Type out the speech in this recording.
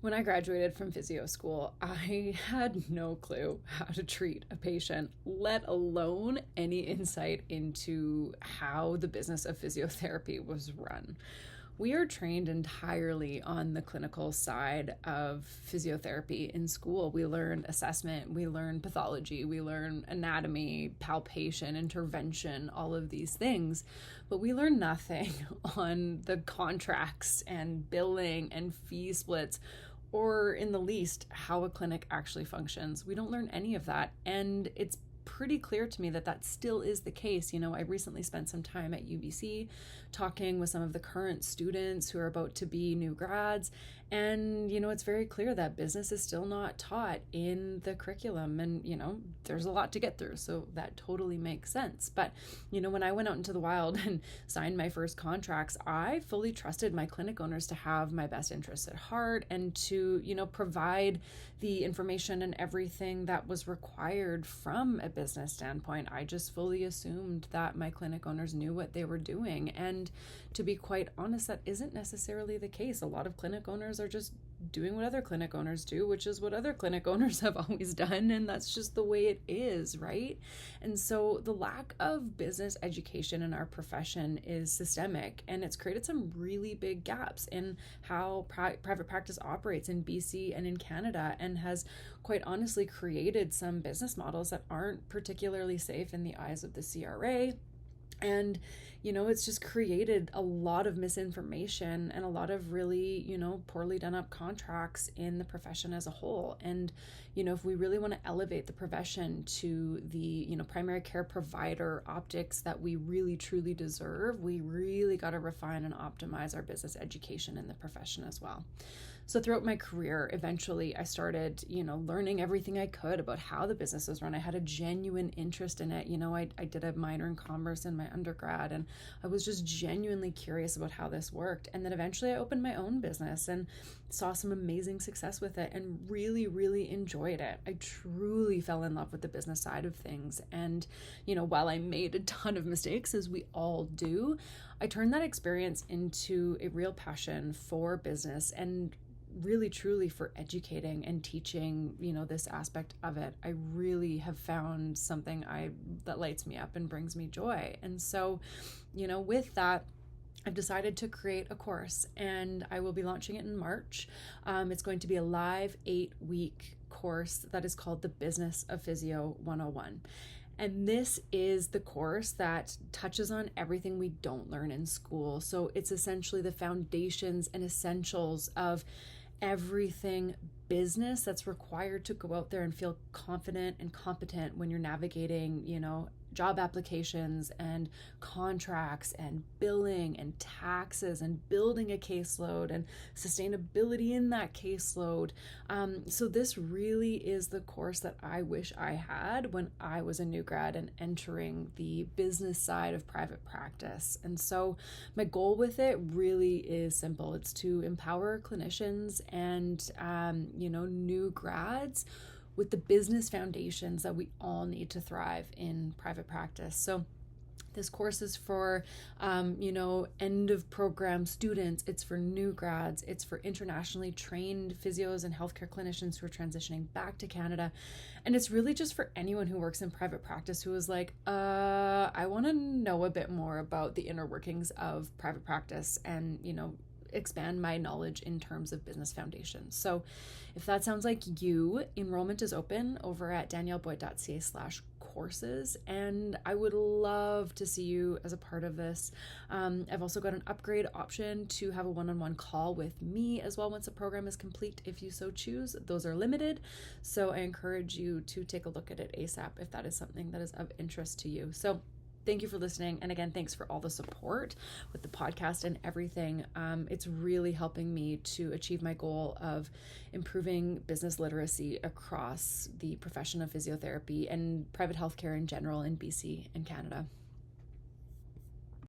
When I graduated from physio school, I had no clue how to treat a patient, let alone any insight into how the business of physiotherapy was run. We are trained entirely on the clinical side of physiotherapy in school. We learn assessment, we learn pathology, we learn anatomy, palpation, intervention, all of these things. But we learn nothing on the contracts and billing and fee splits, or in the least, how a clinic actually functions. We don't learn any of that. And it's pretty clear to me that that still is the case. I recently spent some time at UBC talking with some of the current students who are about to be new grads. And, it's very clear that business is still not taught in the curriculum. And, there's a lot to get through. So that totally makes sense. But, when I went out into the wild and signed my first contracts, I fully trusted my clinic owners to have my best interests at heart and to, provide the information and everything that was required from a business standpoint. I just fully assumed that my clinic owners knew what they were doing. And to be quite honest, that isn't necessarily the case. A lot of clinic owners are just doing what other clinic owners do, which is what other clinic owners have always done. And that's just the way it is, right? And so the lack of business education in our profession is systemic, and it's created some really big gaps in how private practice operates in BC and in Canada, and has quite honestly created some business models that aren't particularly safe in the eyes of the CRA. And, it's just created a lot of misinformation and a lot of really, poorly done up contracts in the profession as a whole. And, if we really want to elevate the profession to the, primary care provider optics that we really truly deserve, we really got to refine and optimize our business education in the profession as well. So throughout my career, eventually I started, learning everything I could about how the business was run. I had a genuine interest in it. I did a minor in commerce in my undergrad, and I was just genuinely curious about how this worked. And then eventually I opened my own business and saw some amazing success with it and really, really enjoyed it. I truly fell in love with the business side of things. And, while I made a ton of mistakes, as we all do, I turned that experience into a real passion for business and really truly for educating and teaching, this aspect of it. I really have found something that lights me up and brings me joy. And so, with that, I've decided to create a course, and I will be launching it in March. It's going to be a live 8-week course that is called the Business of Physio 101. And this is the course that touches on everything we don't learn in school. So it's essentially the foundations and essentials of everything business that's required to go out there and feel confident and competent when you're navigating, job applications and contracts and billing and taxes and building a caseload and sustainability in that caseload. So this really is the course that I wish I had when I was a new grad and entering the business side of private practice. And so my goal with it really is simple. It's to empower clinicians and, new grads with the business foundations that we all need to thrive in private practice. So this course is for, end of program students. It's for new grads. It's for internationally trained physios and healthcare clinicians who are transitioning back to Canada. And it's really just for anyone who works in private practice who is like, I want to know a bit more about the inner workings of private practice and, expand my knowledge in terms of business foundations. So if that sounds like you, enrollment is open over at danielleboyd.ca/courses, and I would love to see you as a part of this. I've also got an upgrade option to have a one-on-one call with me as well once the program is complete, if you so choose. Those are limited, so I encourage you to take a look at it ASAP if that is something that is of interest to you. So thank you for listening. And again, thanks for all the support with the podcast and everything. It's really helping me to achieve my goal of improving business literacy across the profession of physiotherapy and private healthcare in general in BC and Canada.